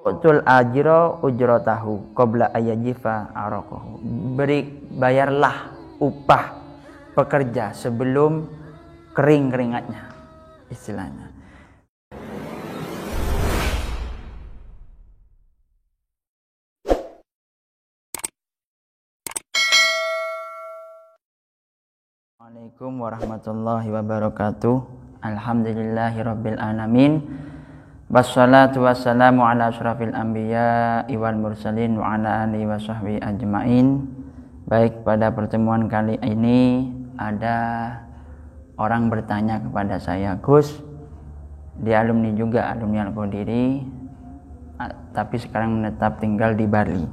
Utul ajro ujrotahu qabla ayajifa araqahu. Bayarlah upah pekerja sebelum kering keringatnya, istilahnya. Assalamualaikum warahmatullahi wabarakatuh. Alhamdulillahirabbil alamin. Wassalatu wassalamu ala asyrafil anbiya wal mursalin wa ala alihi wa sahbihi ajmain. Baik, pada pertemuan kali ini ada orang bertanya kepada saya, Gus, dia alumni juga, alumni Al-Qadiri, tapi sekarang menetap tinggal di Bali.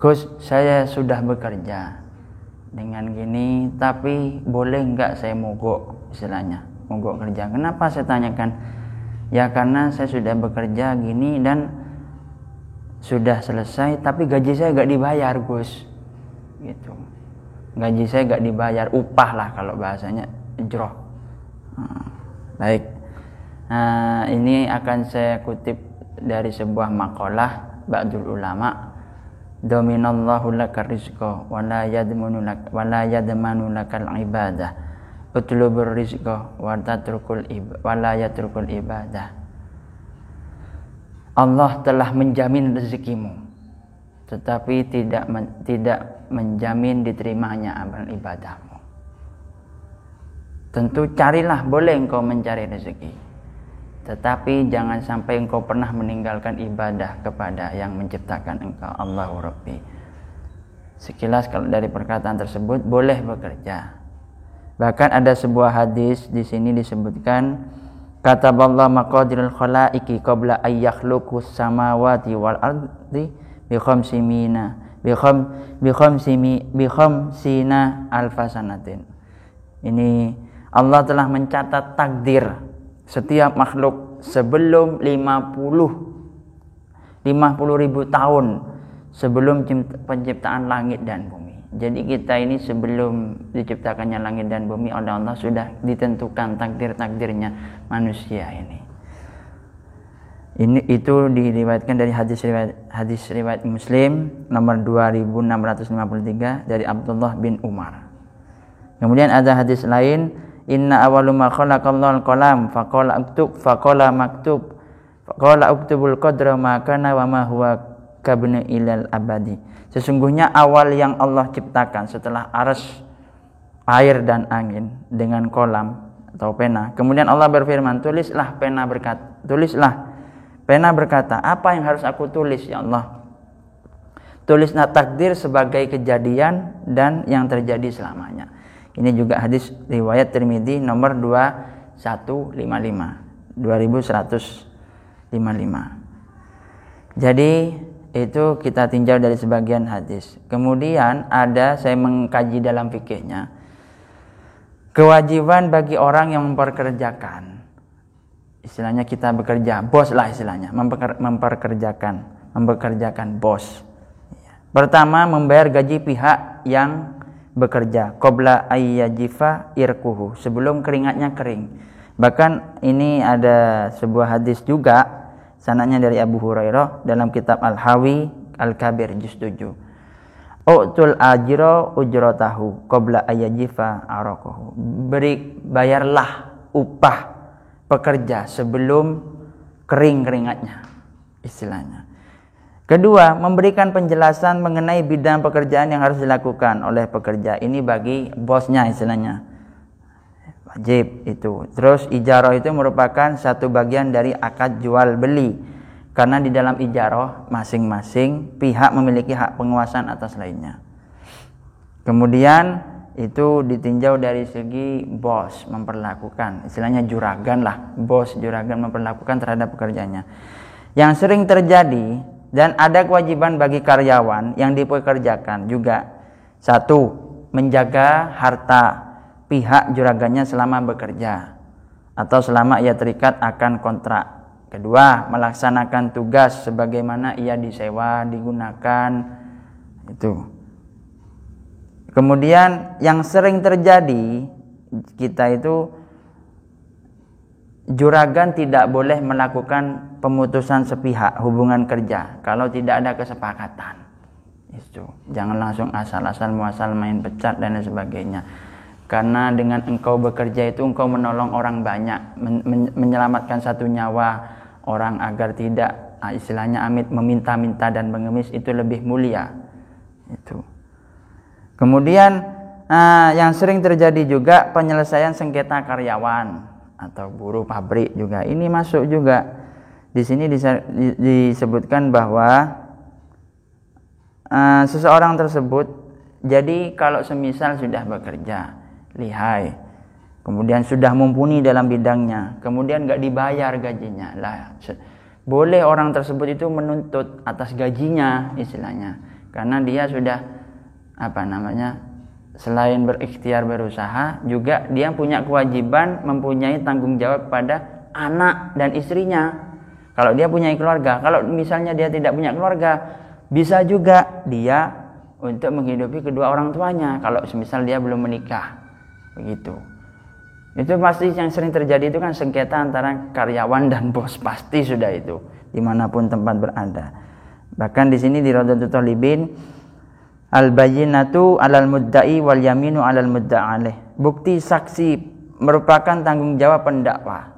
Gus, saya sudah bekerja dengan gini, tapi boleh nggak saya mogok, istilahnya mogok kerja. Kenapa saya tanyakan? Ya karena saya sudah bekerja gini dan sudah selesai, tapi gaji saya nggak dibayar, Gus, gitu. Gaji saya nggak dibayar, upah lah kalau bahasanya, ijroh. Baik, ini akan saya kutip dari sebuah makalah ba'dul ulama. Dominallahu laka rizqa wa la yadmanu lakal ibadah. Utlubur rizqa wa la yatrukul ibadah. Allah telah menjamin rezekimu, tetapi tidak menjamin diterimanya amal ibadahmu. Tentu carilah, boleh engkau mencari rezeki, tetapi jangan sampai engkau pernah meninggalkan ibadah kepada yang menciptakan engkau, Allahu Rabbi. Sekilas kalau dari perkataan tersebut boleh bekerja. Bahkan ada sebuah hadis di sini disebutkan, kataballahu maqadirul khalaiqi qabla ay yakhluqus samawati wal ardi bi khamsina alfasanatin. Ini Allah telah mencatat takdir setiap makhluk sebelum 50.000 tahun sebelum penciptaan langit dan bumi. Jadi kita ini sebelum diciptakannya langit dan bumi oleh Allah sudah ditentukan takdir-takdirnya manusia ini. Itu diriwayatkan dari hadis riwayat Muslim nomor 2653 dari Abdullah bin Umar. Kemudian ada hadis lain, inna awwalu ma khalaqallahu al-qalam faqala aktub faqala maktub faqala uktubul qadra ma kana wa ma huwa kabna ilal abadi. Sesungguhnya awal yang Allah ciptakan setelah arsy, air dan angin dengan kolam atau pena. Kemudian Allah berfirman, tulislah, pena berkata, apa yang harus aku tulis ya Allah? Tulislah takdir sebagai kejadian dan yang terjadi selamanya. Ini juga hadis riwayat Tirmidzi nomor 2155. Jadi itu kita tinjau dari sebagian hadis. Kemudian saya mengkaji dalam fikihnya, kewajiban bagi orang yang memperkerjakan, istilahnya kita bekerja, bos lah istilahnya, mempekerjakan bos. Pertama, membayar gaji pihak yang bekerja qabla ayyajifa irkuhu, sebelum keringatnya kering. Bahkan ini ada sebuah hadis juga, sanadnya dari Abu Hurairah dalam kitab Al-Hawi Al-Kabir juz 7. Utul ajro ujrotahu qabla ayajifa araqahu. Bayarlah upah pekerja sebelum kering keringatnya, istilahnya. Kedua, memberikan penjelasan mengenai bidang pekerjaan yang harus dilakukan oleh pekerja. Ini bagi bosnya, istilahnya wajib itu. Terus ijarah itu merupakan satu bagian dari akad jual beli, karena di dalam ijarah masing-masing pihak memiliki hak penguasaan atas lainnya. Kemudian itu ditinjau dari segi bos memperlakukan, istilahnya juragan lah, bos juragan memperlakukan terhadap pekerjanya. Yang sering terjadi dan ada kewajiban bagi karyawan yang dipekerjakan juga, satu, menjaga harta pihak juragannya selama bekerja atau selama ia terikat akan kontrak. Kedua, melaksanakan tugas sebagaimana ia disewa, digunakan, itu. Kemudian yang sering terjadi kita itu juragan tidak boleh melakukan pemutusan sepihak hubungan kerja kalau tidak ada kesepakatan. Itu jangan langsung asal-asal muasal main pecat dan lain sebagainya. Karena dengan engkau bekerja itu engkau menolong orang banyak, menyelamatkan satu nyawa orang agar tidak istilahnya amit meminta-minta dan mengemis, itu lebih mulia. Itu. Kemudian yang sering terjadi juga penyelesaian sengketa karyawan atau buruh pabrik juga. Ini masuk juga. Di sini disebutkan bahwa seseorang tersebut, jadi kalau semisal sudah bekerja lihai, kemudian sudah mumpuni dalam bidangnya, kemudian nggak dibayar gajinya, lah boleh orang tersebut itu menuntut atas gajinya istilahnya, karena dia sudah selain berikhtiar berusaha, juga dia punya kewajiban mempunyai tanggung jawab pada anak dan istrinya. Kalau dia punya keluarga, kalau misalnya dia tidak punya keluarga, bisa juga dia untuk menghidupi kedua orang tuanya kalau semisal dia belum menikah. Begitu. Itu pasti yang sering terjadi itu kan sengketa antara karyawan dan bos, pasti sudah itu dimanapun tempat berada. Bahkan di sini di Rawdatul Thalibin, al-bayyinatu 'alal mudda'i wal yaminu 'alal mudda'alih. Bukti saksi merupakan tanggung jawab pendakwa.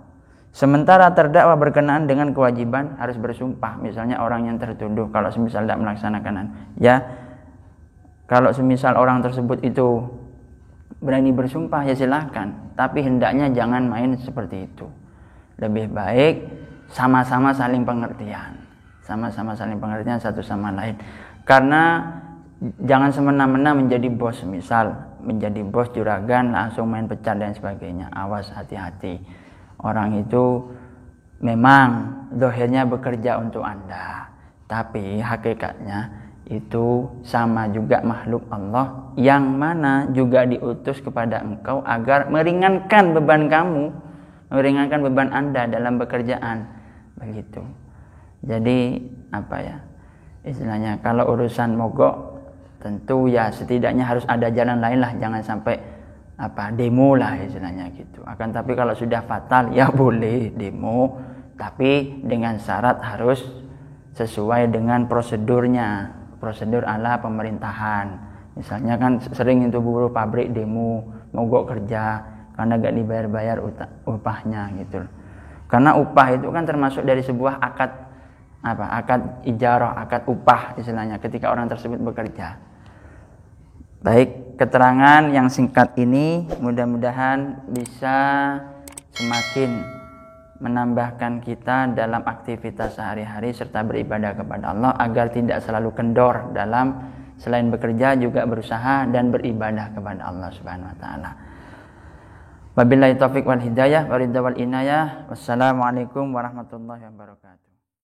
Sementara terdakwa berkenaan dengan kewajiban harus bersumpah. Misalnya orang yang tertuduh kalau semisal tidak melaksanakan, ya kalau semisal orang tersebut itu berani bersumpah ya silakan, tapi hendaknya jangan main seperti itu. Lebih baik sama-sama saling pengertian, satu sama lain. Karena jangan semena-mena menjadi bos, misal menjadi bos juragan langsung main pecat dan sebagainya. Awas, hati-hati. Orang itu memang zahirnya bekerja untuk Anda, tapi hakikatnya itu sama juga makhluk Allah yang mana juga diutus kepada engkau agar meringankan beban kamu, meringankan beban Anda dalam pekerjaan. Begitu. Jadi istilahnya kalau urusan mogok tentu ya setidaknya harus ada jalan lain lah, jangan sampai demo lah istilahnya gitu. Akan tapi kalau sudah fatal ya boleh demo, tapi dengan syarat harus sesuai dengan prosedurnya. Prosedur ala pemerintahan. Misalnya kan sering itu buruh pabrik demo, mogok kerja karena gak dibayar-bayar upahnya gitu. Karena upah itu kan termasuk dari sebuah akad ijarah, akad upah istilahnya ketika orang tersebut bekerja. Baik, keterangan yang singkat ini mudah-mudahan bisa semakin menambahkan kita dalam aktivitas sehari-hari serta beribadah kepada Allah agar tidak selalu kendor dalam selain bekerja juga berusaha dan beribadah kepada Allah Subhanahu wa taala. Wabillahi taufik wal hidayah wa ridha wal inayah. Wassalamualaikum warahmatullahi wabarakatuh.